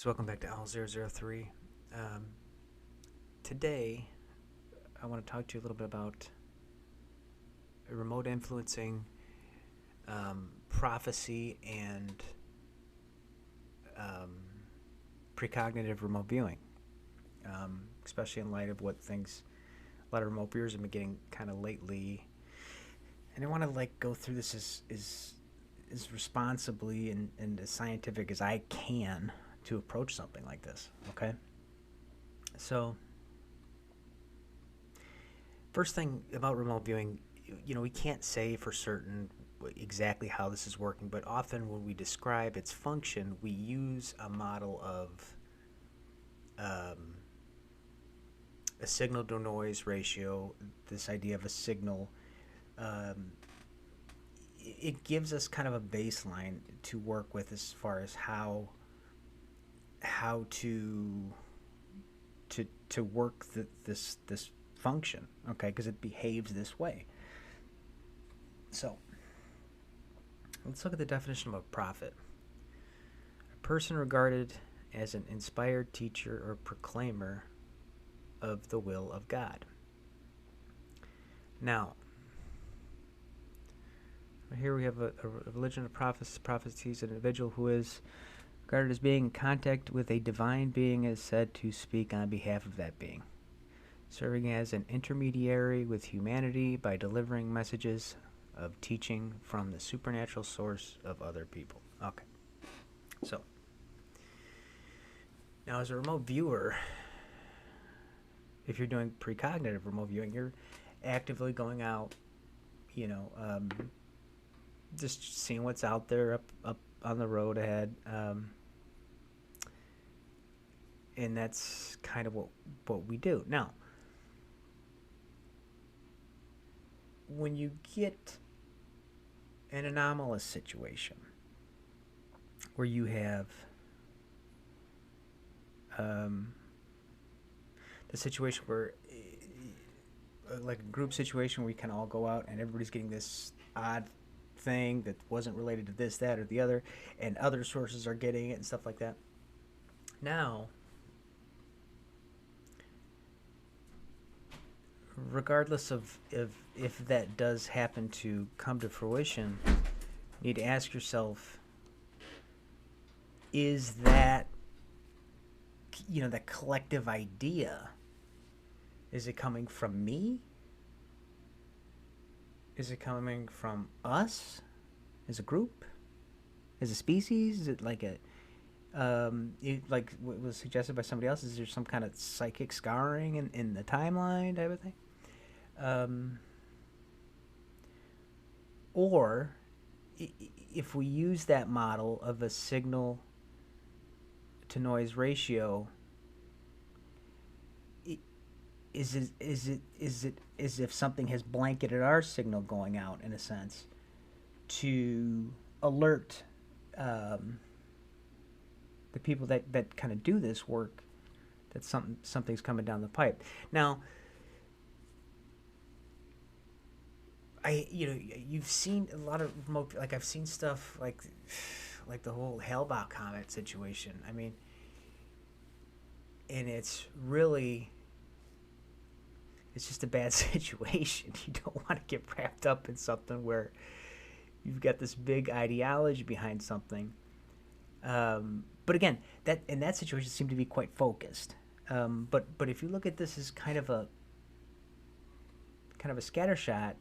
So welcome back to L003. Um, Today, I want to talk to you a little bit about remote influencing, prophecy, and um, precognitive remote viewing, especially in light of what things a lot of remote viewers have been getting kind of lately. And I want to go through this as responsibly and as scientific as I can to approach something like this. Okay, so first thing about remote viewing, we can't say for certain exactly how this is working, but often when we describe its function, we use a model of um, a signal to noise ratio, this idea of a signal. Um, it gives us kind of a baseline to work with as far as how to work this function, okay? Because it behaves this way. So let's look at the definition of a prophet. A person regarded as an inspired teacher or proclaimer of the will of God. Now, here we have a religion of prophecies, an individual who is regarded as being in contact with a divine being is said to speak on behalf of that being, serving as an intermediary with humanity by delivering messages of teaching from the supernatural source of other people. Okay. So, now as a remote viewer, if you're doing precognitive remote viewing, you're actively going out, just seeing what's out there up on the road ahead. And that's kind of what we do. Now, when you get an anomalous situation where you have the situation where, like a group situation where you can all go out and everybody's getting this odd thing that wasn't related to this, that, or the other, and other sources are getting it and stuff like that. Now, regardless of if that does happen to come to fruition, you need to ask yourself, is that, the collective idea, is it coming from me? Is it coming from us as a group, as a species? Is it like like what was suggested by somebody else? Is there some kind of psychic scarring in the timeline type of thing? Or if we use that model of a signal to noise ratio, is it as if something has blanketed our signal going out, in a sense, to alert the people that kind of do this work that something's coming down the pipe. Now, you've seen a lot of remote, like I've seen stuff like the whole Hale-Bopp comet situation. I mean, and it's just a bad situation. You don't want to get wrapped up in something where you've got this big ideology behind something. But again, that in that situation seemed to be quite focused. But if you look at this as kind of a scattershot,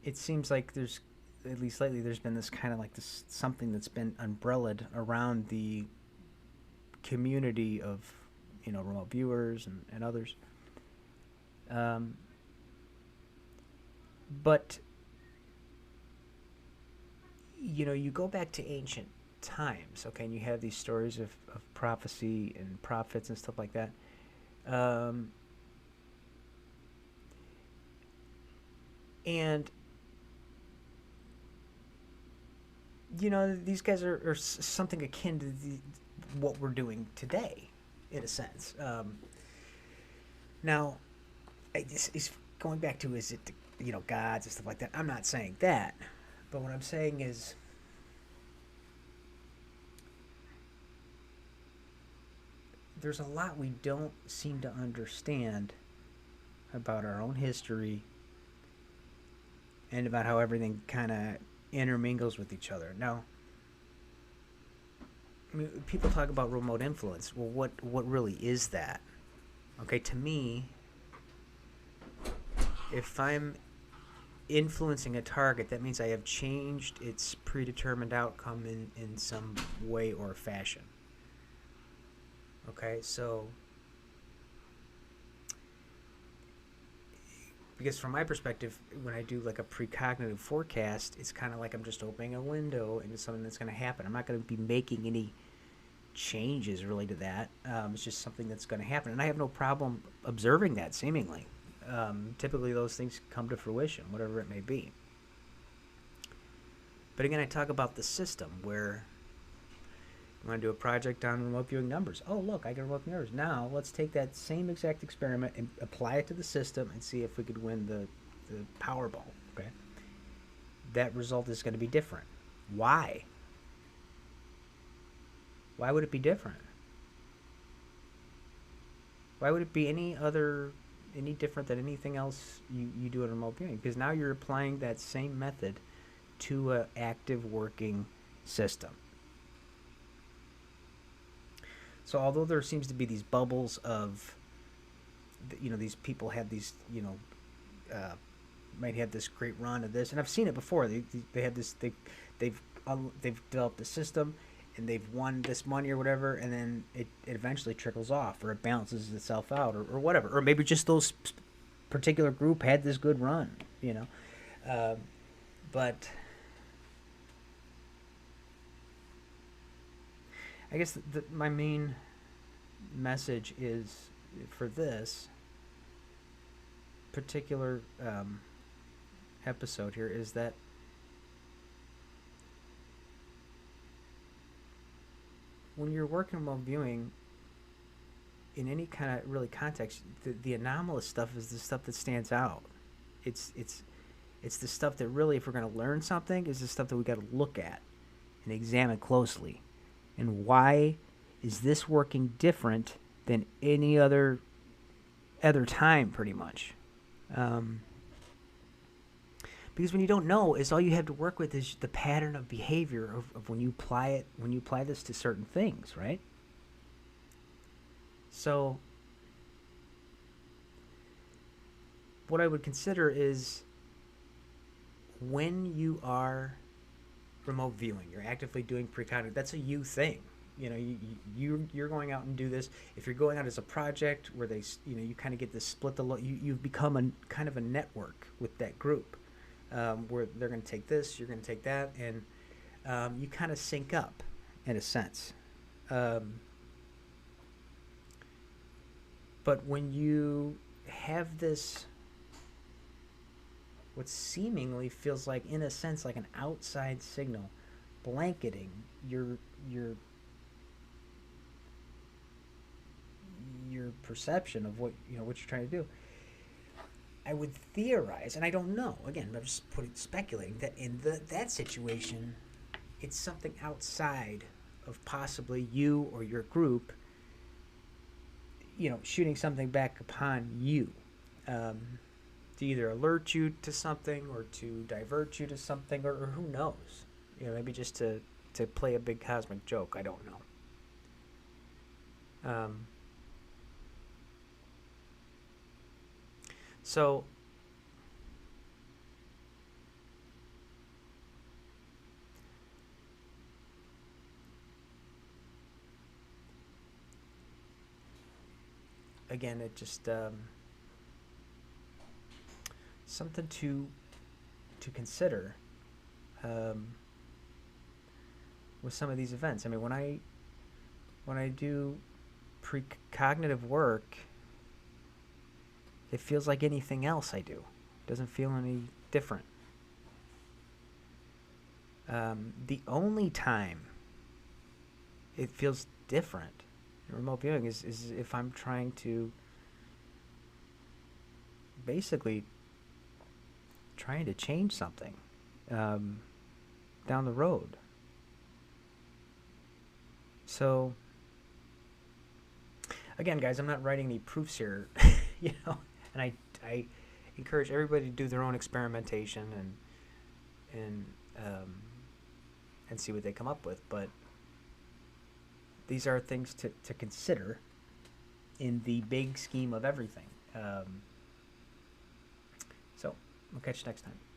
it seems like there's, at least lately, there's been this kind of like this something that's been umbrellaed around the community of remote viewers and others. But you go back to ancient times, okay, and you have these stories of prophecy and prophets and stuff like that. And these guys are something akin to what we're doing today, in a sense. Now, it's going back to, is it gods and stuff like that? I'm not saying that, but what I'm saying is there's a lot we don't seem to understand about our own history and about how everything kind of intermingles with each other. Now, I mean, people talk about remote influence. Well, what really is that? Okay, to me, if I'm influencing a target, that means I have changed its predetermined outcome in some way or fashion. Okay, so because from my perspective, when I do like a precognitive forecast, it's kind of like I'm just opening a window into something that's going to happen. I'm not going to be making any changes really to that. It's just something that's going to happen, and I have no problem observing that. Seemingly, typically those things come to fruition, whatever it may be. But again, I talk about the system where I'm going to do a project on remote viewing numbers. Oh, look, I can remote view numbers. Now, let's take that same exact experiment and apply it to the system and see if we could win the Powerball. Okay, that result is going to be different. Why? Why would it be different? Why would it be any different than anything else you do in remote viewing? Because now you're applying that same method to an active working system. So although there seems to be these bubbles of, these people have these, might have this great run of this, and I've seen it before. They have this, they've developed a system, and they've won this money or whatever, and then it eventually trickles off, or it balances itself out, or whatever, or maybe just those particular group had this good run, but I guess my main message is for this particular episode here is that when you're working remote viewing in any kind of really context, the anomalous stuff is the stuff that stands out. It's the stuff that really, if we're going to learn something, is the stuff that we got to look at and examine closely. And why is this working different than any other time, pretty much? Because when you don't know, is all you have to work with is the pattern of behavior of when you apply this to certain things, right? So what I would consider is when you are remote viewing, you're actively doing precognitive, that's a you thing. You're going out and do this. If you're going out as a project where they, you kind of get this split the load, you've become a kind of a network with that group, where they're going to take this, you're going to take that, and you kind of sync up in a sense. But when you have this, what seemingly feels like, in a sense, like an outside signal blanketing your perception of what you're trying to do, I would theorize, and I don't know, again, I'm just speculating, that in that situation, it's something outside of possibly you or your group, shooting something back upon you, to either alert you to something or to divert you to something, or who knows, maybe just to play a big cosmic joke. I don't know. So again, it just something to consider with some of these events. I mean, when I do precognitive work, it feels like anything else I do. It doesn't feel any different. The only time it feels different in remote viewing is if I'm trying to basically trying to change something down the road. So again, guys, I'm not writing any proofs here, you know, and I encourage everybody to do their own experimentation and um, and see what they come up with. But these are things to consider in the big scheme of everything. So we'll catch you next time.